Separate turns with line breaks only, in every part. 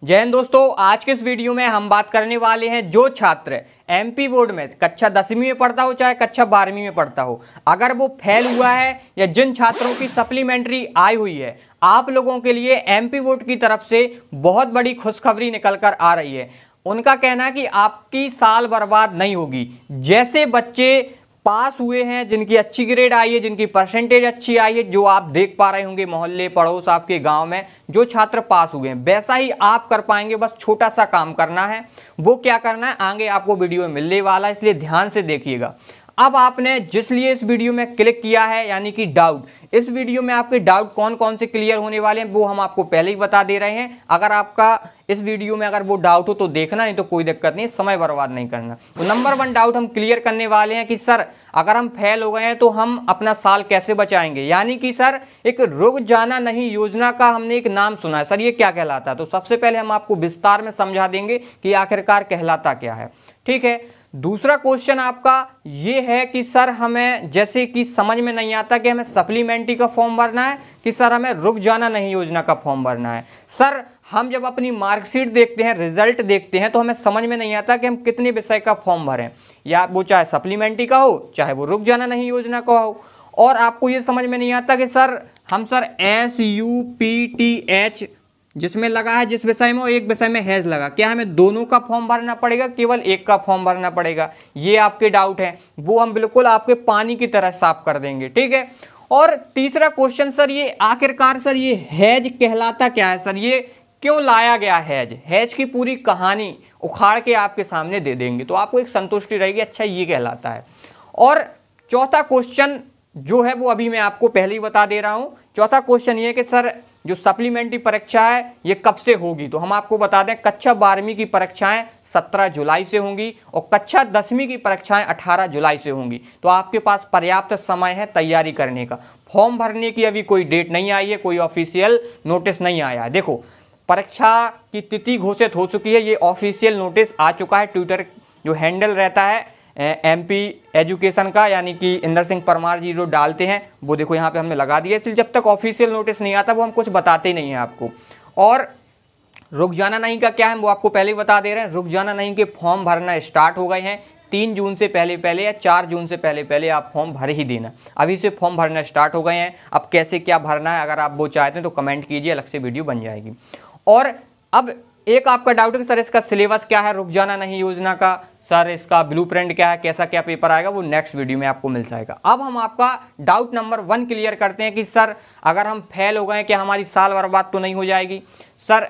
जय हिंद दोस्तों, आज के इस वीडियो में हम बात करने वाले हैं जो छात्र एमपी बोर्ड में कक्षा 10वीं में पढ़ता हो चाहे कक्षा 12वीं में पढ़ता हो, अगर वो फेल हुआ है या जिन छात्रों की सप्लीमेंट्री आई हुई है, आप लोगों के लिए एमपी बोर्ड की तरफ से बहुत बड़ी खुशखबरी निकल कर आ रही है। उनका कहना है कि आपकी साल बर्बाद नहीं होगी। जैसे बच्चे पास हुए हैं, जिनकी अच्छी ग्रेड आई है, जिनकी परसेंटेज अच्छी आई है, जो आप देख पा रहे होंगे मोहल्ले पड़ोस आपके गांव में जो छात्र पास हुए हैं, वैसा ही आप कर पाएंगे। बस छोटा सा काम करना है। वो क्या करना है आगे आपको वीडियो में मिलने वाला है, इसलिए ध्यान से देखिएगा। अब आपने जिस लिए इस वीडियो में क्लिक किया है यानी कि डाउट, इस वीडियो में आपके डाउट कौन कौन से क्लियर होने वाले हैं वो हम आपको पहले ही बता दे रहे हैं। अगर आपका इस वीडियो में अगर वो डाउट हो तो देखना, नहीं तो कोई दिक्कत नहीं, समय बर्बाद नहीं करना। तो नंबर 1 डाउट हम क्लियर करने वाले हैं कि सर अगर हम फेल हो गए हैं तो हम अपना साल कैसे बचाएंगे। यानी कि सर एक रुक जाना नहीं योजना का हमने एक नाम सुना है, सर ये क्या कहलाता है। तो सबसे पहले हम आपको विस्तार में समझा देंगे कि आखिरकार कहलाता क्या है। ठीक है। दूसरा क्वेश्चन आपका ये है कि सर हमें जैसे कि समझ में नहीं आता कि हमें सप्लीमेंट्री का फॉर्म भरना है कि सर हमें रुक जाना नहीं योजना का फॉर्म भरना है। सर हम जब अपनी मार्कशीट देखते हैं, रिजल्ट देखते हैं, तो हमें समझ में नहीं आता कि हम कितने विषय का फॉर्म भरें, या वो चाहे सप्लीमेंट्री का हो चाहे वो रुक जाना नहीं योजना का हो। और आपको ये समझ में नहीं आता कि सर हम SUPTH जिसमें लगा है जिस विषय में, और एक विषय में हैज लगा, क्या हमें दोनों का फॉर्म भरना पड़ेगा, केवल एक का फॉर्म भरना पड़ेगा। ये आपके डाउट हैं, वो हम बिल्कुल आपके पानी की तरह साफ कर देंगे। ठीक है। और तीसरा क्वेश्चन सर ये आखिरकार सर ये हैज कहलाता क्या है, सर ये क्यों लाया गया हैज, हैज की पूरी कहानी उखाड़ के आपके सामने दे देंगे तो आपको एक संतुष्टि रहेगी, अच्छा ये कहलाता है। और चौथा क्वेश्चन जो है वो अभी मैं आपको पहले ही बता दे रहा हूँ। चौथा क्वेश्चन ये है कि सर जो सप्लीमेंट्री परीक्षा है ये कब से होगी। तो हम आपको बता दें कक्षा 12वीं की परीक्षाएं 17 जुलाई से होंगी और कक्षा 10वीं की परीक्षाएं 18 जुलाई से होंगी। तो आपके पास पर्याप्त समय है तैयारी करने का। फॉर्म भरने की अभी कोई डेट नहीं आई है, कोई ऑफिशियल नोटिस नहीं आया है। देखो परीक्षा की तिथि घोषित हो चुकी है, ये ऑफिशियल नोटिस आ चुका है। ट्विटर जो हैंडल रहता है MP एजुकेशन का, यानी कि इंदर सिंह परमार जी जो डालते हैं, वो देखो यहाँ पे हमने लगा दिया। इसलिए जब तक ऑफिशियल नोटिस नहीं आता वो हम कुछ बताते ही नहीं हैं आपको। और रुक जाना नहीं का क्या है वो आपको पहले ही बता दे रहे हैं। रुक जाना नहीं के फॉर्म भरना स्टार्ट हो गए हैं। 3 जून से पहले या 4 जून से पहले आप फॉर्म भर ही देना। अभी से फॉर्म भरना स्टार्ट हो गए हैं। अब कैसे क्या भरना है अगर आप वो चाहते हैं तो कमेंट कीजिए, अलग से वीडियो बन जाएगी। और अब एक आपका डाउट है कि सर इसका सिलेबस क्या है रुक जाना नहीं योजना का, सर इसका ब्लूप्रिंट क्या है, कैसा क्या पेपर आएगा, वो नेक्स्ट वीडियो में आपको मिल जाएगा। अब हम आपका डाउट नंबर 1 क्लियर करते हैं कि सर अगर हम फेल हो गए क्या हमारी साल बर्बाद तो नहीं हो जाएगी। सर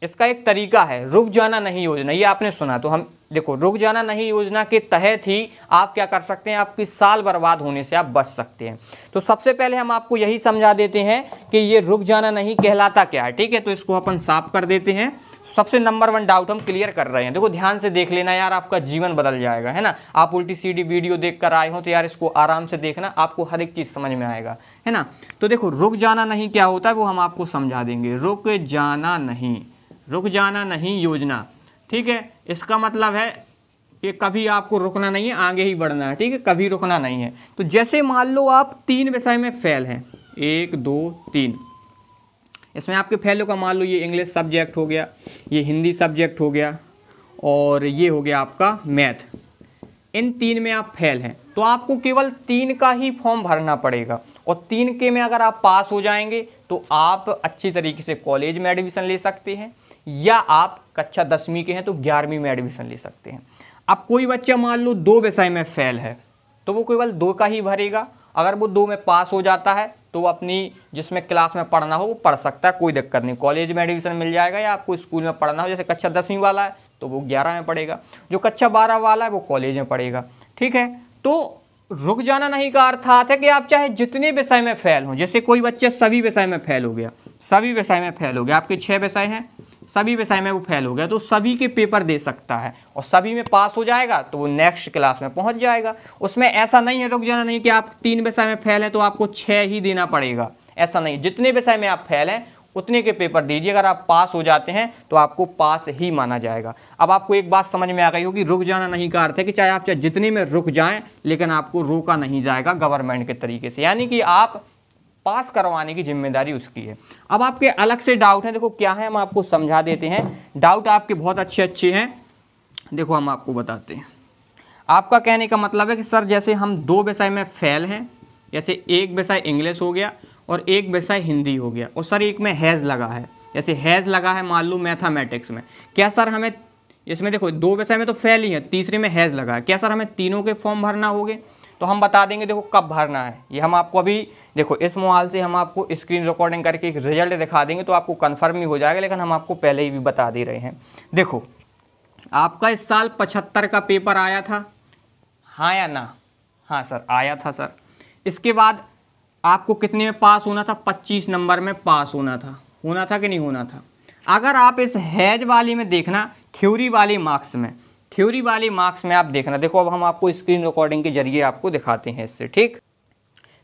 इसका एक तरीका है रुक जाना नहीं योजना, ये आपने सुना। तो हम देखो रुक जाना नहीं योजना के तहत ही आप क्या कर सकते हैं, आपकी साल बर्बाद होने से आप बच सकते हैं। तो सबसे पहले हम आपको यही समझा देते हैं कि ये रुक जाना नहीं कहलाता क्या है। ठीक है, तो इसको अपन साफ कर देते हैं। सबसे नंबर 1 डाउट हम क्लियर कर रहे हैं। देखो ध्यान से देख लेना यार, आपका जीवन बदल जाएगा, है ना। आप उल्टी सीधी वीडियो देख कर आए हो तो यार इसको आराम से देखना, आपको हर एक चीज़ समझ में आएगा, है ना। तो देखो रुक जाना नहीं क्या होता है वो हम आपको समझा देंगे। रुक जाना नहीं योजना, ठीक है, इसका मतलब है कि कभी आपको रुकना नहीं है, आगे ही बढ़ना है। ठीक है, कभी रुकना नहीं है। तो जैसे मान लो आप 3 विषय में फेल हैं, 1 2 3, इसमें आपके फेल का मान लो ये इंग्लिश सब्जेक्ट हो गया, ये हिंदी सब्जेक्ट हो गया और ये हो गया आपका मैथ। इन 3 में आप फेल हैं तो आपको केवल 3 का ही फॉर्म भरना पड़ेगा। और 3 के में अगर आप पास हो जाएंगे तो आप अच्छी तरीके से कॉलेज में एडमिशन ले सकते हैं, या आप कक्षा 10वीं के हैं तो 11वीं में एडमिशन ले सकते हैं। अब कोई बच्चा मान लो 2 विषय में फेल है तो वो केवल 2 का ही भरेगा। अगर वो 2 में पास हो जाता है तो वो अपनी जिसमें क्लास में पढ़ना हो वो पढ़ सकता है, कोई दिक्कत नहीं, कॉलेज में एडमिशन मिल जाएगा। या आपको स्कूल में पढ़ना हो, जैसे कक्षा 10वीं वाला है तो वो 11 में पढ़ेगा, जो कक्षा 12 वाला है वो कॉलेज में पढ़ेगा। ठीक है, तो रुक जाना नहीं का अर्थात है कि आप चाहे जितने विषय में फेल हों, जैसे कोई बच्चा सभी विषय में फेल हो गया, आपके 6 विषय हैं, सभी विषय में वो फेल हो गया तो सभी के पेपर दे सकता है और सभी में पास हो जाएगा तो वो नेक्स्ट क्लास में पहुंच जाएगा। उसमें ऐसा नहीं है रुक जाना नहीं कि आप 3 विषय में फेल है तो आपको 6 ही देना पड़ेगा, ऐसा नहीं। जितने विषय में आप फेल हैं उतने के पेपर दीजिए, अगर आप पास हो जाते हैं तो आपको पास ही माना जाएगा। अब आपको एक बात समझ में आ गई होगी, रुक जाना नहीं का अर्थ है कि चाहे जितने में रुक जाएं लेकिन आपको रोका नहीं जाएगा गवर्नमेंट के तरीके से। यानी कि आप पास करवाने की जिम्मेदारी उसकी है। अब आपके अलग से डाउट हैं, देखो क्या है, हम आपको समझा देते हैं। डाउट आपके बहुत अच्छे अच्छे हैं, देखो हम आपको बताते हैं। आपका कहने का मतलब है कि सर जैसे हम 2 विषय में फेल हैं, जैसे एक विषय इंग्लिश हो गया और एक विषय हिंदी हो गया, और सर एक में हैज़ लगा है, जैसे हैज़ लगा है मान लो मैथमेटिक्स में, क्या सर हमें इसमें देखो 2 विषय में तो फेल ही है, तीसरे में हैज़ लगा है, क्या सर हमें तीनों के फॉर्म भरना होंगे? तो हम बता देंगे देखो कब भरना है। ये हम आपको अभी देखो इस मोबाइल से हम आपको स्क्रीन रिकॉर्डिंग करके एक रिजल्ट दिखा देंगे, तो आपको कन्फर्म ही हो जाएगा, लेकिन हम आपको पहले ही भी बता दे रहे हैं। देखो आपका इस साल 75 का पेपर आया था, हाँ या ना? हाँ सर आया था सर। इसके बाद आपको कितने में पास होना था? 25 नंबर में पास होना था कि नहीं होना था? अगर आप इस हैज वाली में देखना, थ्योरी वाली मार्क्स में, थ्योरी वाली मार्क्स में आप देखना, देखो अब हम आपको स्क्रीन रिकॉर्डिंग के जरिए आपको दिखाते हैं इससे, ठीक।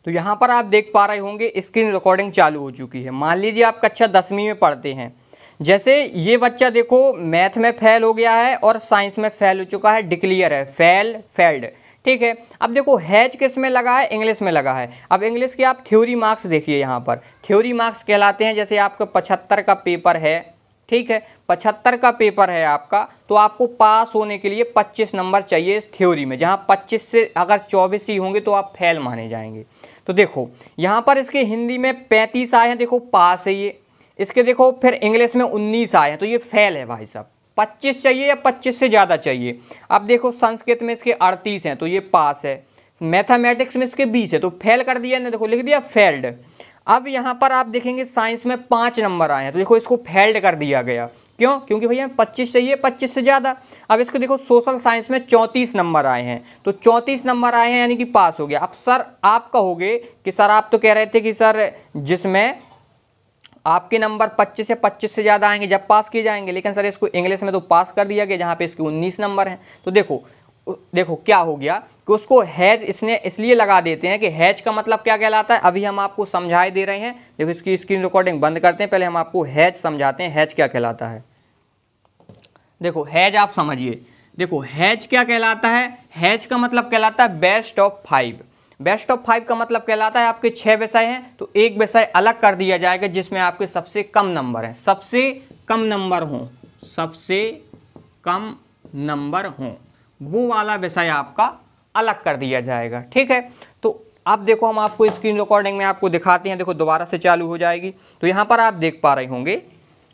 तो यहाँ पर आप देख पा रहे होंगे स्क्रीन रिकॉर्डिंग चालू हो चुकी है। मान लीजिए आप कक्षा 10वीं में पढ़ते हैं, जैसे ये बच्चा देखो मैथ में फेल हो गया है और साइंस में फेल हो चुका है, डिक्लियर है, फेल्ड, ठीक है। अब देखो हैज किस में लगा है? इंग्लिश में लगा है। अब इंग्लिश के आप थ्योरी मार्क्स देखिए, यहाँ पर थ्योरी मार्क्स कहलाते हैं, जैसे आपका 75 का पेपर है, ठीक है, 75 का पेपर है आपका, तो आपको पास होने के लिए 25 नंबर चाहिए इस थ्योरी में, जहाँ 25 से अगर 24 ही होंगे तो आप फेल माने जाएंगे। तो देखो यहाँ पर इसके हिंदी में 35 आए हैं, देखो पास है ये। इसके देखो फिर इंग्लिश में 19 आए हैं, तो ये फेल है भाई साहब। 25 चाहिए या 25 से ज़्यादा चाहिए। अब देखो संस्कृत में इसके 38 हैं, तो ये पास है। मैथमेटिक्स में इसके 20 है, तो फेल कर दिया ना, देखो लिख दिया फेल्ड। अब यहाँ पर आप देखेंगे साइंस में 5 नंबर आए हैं, तो देखो इसको फेल्ड कर दिया गया। क्यों? क्योंकि भैया 25 चाहिए, 25 से ज़्यादा। अब इसको देखो सोशल साइंस में 34 नंबर आए हैं, तो 34 नंबर आए हैं यानी कि पास हो गया। अब सर आप कहोगे कि सर आप तो कह रहे थे कि सर जिसमें आपके नंबर 25 या 25 से ज़्यादा आएंगे जब पास किए जाएंगे, लेकिन सर इसको इंग्लिश में तो पास कर दिया गया जहाँ पे इसके 19 नंबर हैं। तो देखो क्या हो गया कि उसको हैज इसने इसलिए लगा देते हैं कि हैज का मतलब क्या कहलाता है, अभी हम आपको समझाए दे रहे हैं। देखो इसकी स्क्रीन रिकॉर्डिंग बंद करते हैं, पहले हम आपको हैज समझाते हैं, हैज क्या कहलाता है। देखो हैज आप समझिए, देखो हैज क्या कहलाता है? हैज का मतलब कहलाता है बेस्ट ऑफ 5। बेस्ट ऑफ 5 का मतलब कहलाता है आपके 6 विषय हैं, तो एक विषय अलग कर दिया जाएगा जिसमें आपके सबसे कम नंबर हैं, सबसे कम नंबर हों, सबसे कम नंबर हों, वो वाला विषय आपका अलग कर दिया जाएगा, ठीक है। तो अब देखो हम आपको स्क्रीन रिकॉर्डिंग में आपको दिखाते हैं, देखो दोबारा से चालू हो जाएगी। तो यहाँ पर आप देख पा रहे होंगे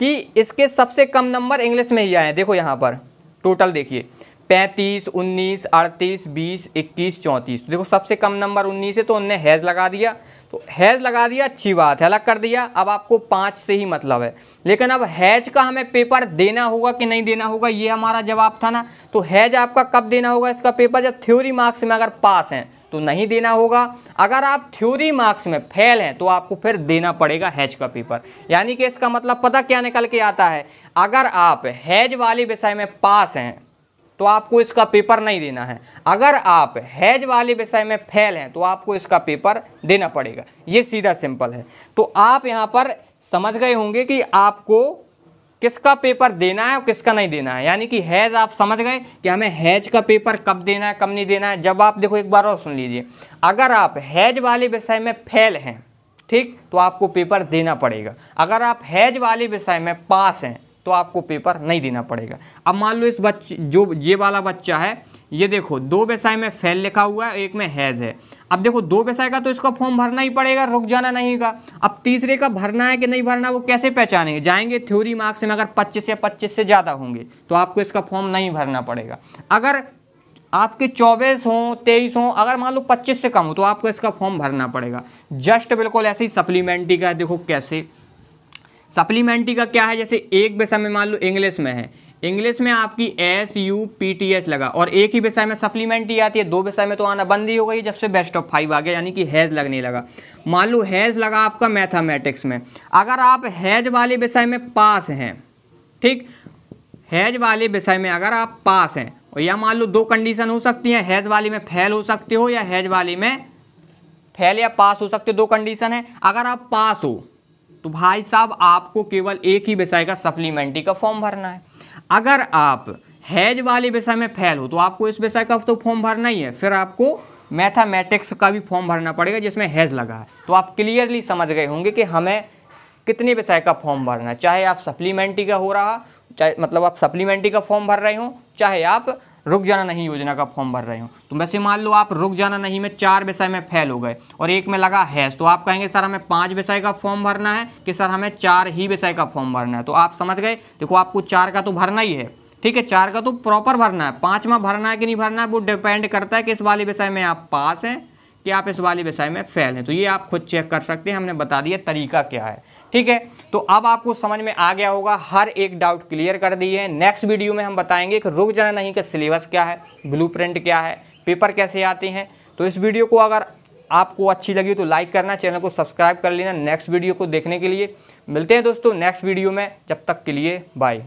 कि इसके सबसे कम नंबर इंग्लिश में ही आए हैं। देखो यहाँ पर टोटल देखिए 35, 19, 38, 20, 21, 34। देखो सबसे कम नंबर 19 है, तो उनने हैज़ लगा दिया, तो हैज़ लगा दिया, अच्छी बात है, अलग कर दिया। अब आपको 5 से ही मतलब है, लेकिन अब हैज का हमें पेपर देना होगा कि नहीं देना होगा, ये हमारा जवाब था ना। तो हैज आपका कब देना होगा इसका पेपर? जब थ्योरी मार्क्स में अगर पास हैं तो नहीं देना होगा, अगर आप थ्योरी मार्क्स में फेल हैं तो आपको फिर देना पड़ेगा हैज का पेपर। यानी कि इसका मतलब पता क्या निकल के आता है, अगर आप हैज वाले विषय में पास हैं तो आपको इसका पेपर नहीं देना है, अगर आप हैज वाले विषय में फेल हैं तो आपको इसका पेपर देना पड़ेगा। ये सीधा सिंपल है। तो आप यहाँ पर समझ गए होंगे कि आपको किसका पेपर देना है और किसका नहीं देना है। यानी कि हैज आप समझ गए कि हमें हैज का पेपर कब देना है, कब नहीं देना है। जब आप देखो एक बार और सुन लीजिए, अगर आप हैज वाले विषय में फेल हैं, ठीक, तो आपको पेपर देना पड़ेगा। अगर आप हैज वाले विषय में पास हैं तो आपको पेपर नहीं देना पड़ेगा। अब मान लो इस बच्चे, जो ये वाला बच्चा है, ये देखो 2 विषय में फेल लिखा हुआ है, एक में हैज है। अब देखो 2 विषय का तो इसका फॉर्म भरना ही पड़ेगा, रुक जाना नहीं का। अब तीसरे का भरना है कि नहीं भरना, वो कैसे पहचानेंगे? जाएंगे थ्योरी मार्क्स में, अगर 25 या 25 से ज़्यादा होंगे तो आपको इसका फॉर्म नहीं भरना पड़ेगा। अगर आपके 24 हों, 23 हों, अगर मान लो 25 से कम हो तो आपको इसका फॉर्म भरना पड़ेगा। जस्ट बिल्कुल ऐसे ही सप्लीमेंट्री का, देखो कैसे सप्लीमेंट्री का क्या है, जैसे एक विषय में मान लो इंग्लिश में है, इंग्लिश में आपकी SUPTH लगा और एक ही विषय में सप्लीमेंट्री आती है, 2 विषय में तो आना बंद ही हो गई जब से बेस्ट ऑफ 5 आ गया, यानी कि हैज़ लगने लगा। मान लो हैज़ लगा आपका मैथमेटिक्स में, अगर आप हैज़ वाले विषय में पास हैं, ठीक, हैज़ वाले विषय में अगर आप पास हैं, और या मान लो 2 कंडीशन हो सकती हैं, हैज़ वाले में फेल हो सकते हो या हैज़ वाले में फेल या पास हो सकते हो, 2 कंडीशन है। अगर आप पास हो तो भाई साहब आपको केवल एक ही विषय का सप्लीमेंट्री का फॉर्म भरना है। अगर आप हैज वाले विषय में फेल हो तो आपको इस विषय का तो फॉर्म भरना ही है, फिर आपको मैथमेटिक्स का भी फॉर्म भरना पड़ेगा जिसमें हैज़ लगा है। तो आप क्लियरली समझ गए होंगे कि हमें कितने विषय का फॉर्म भरना है, चाहे आप सप्लीमेंट्री का हो रहा, चाहे मतलब आप सप्लीमेंट्री का फॉर्म भर रहे हो, चाहे आप रुक जाना नहीं योजना का फॉर्म भर रहे हो। तो वैसे मान लो आप रुक जाना नहीं में 4 विषय में फेल हो गए और एक में लगा हैज़, तो आप कहेंगे सर हमें 5 विषय का फॉर्म भरना है कि सर हमें 4 ही विषय का फॉर्म भरना है। तो आप समझ गए, देखो आपको 4 का तो भरना ही है, ठीक है, 4 का तो प्रॉपर भरना है, 5वां भरना है कि नहीं भरना है वो डिपेंड करता है कि इस वाले विषय में आप पास हैं कि आप इस वाले विषय में फेल हैं। तो ये आप खुद चेक कर सकते हैं, हमने बता दिया तरीका क्या है, ठीक है। तो अब आपको समझ में आ गया होगा, हर एक डाउट क्लियर कर दिए हैं। नेक्स्ट वीडियो में हम बताएंगे कि रुक जाना नहीं का सिलेबस क्या है, ब्लूप्रिंट क्या है, पेपर कैसे आते हैं। तो इस वीडियो को अगर आपको अच्छी लगी तो लाइक करना, चैनल को सब्सक्राइब कर लेना नेक्स्ट वीडियो को देखने के लिए। मिलते हैं दोस्तों नेक्स्ट वीडियो में, जब तक के लिए बाय।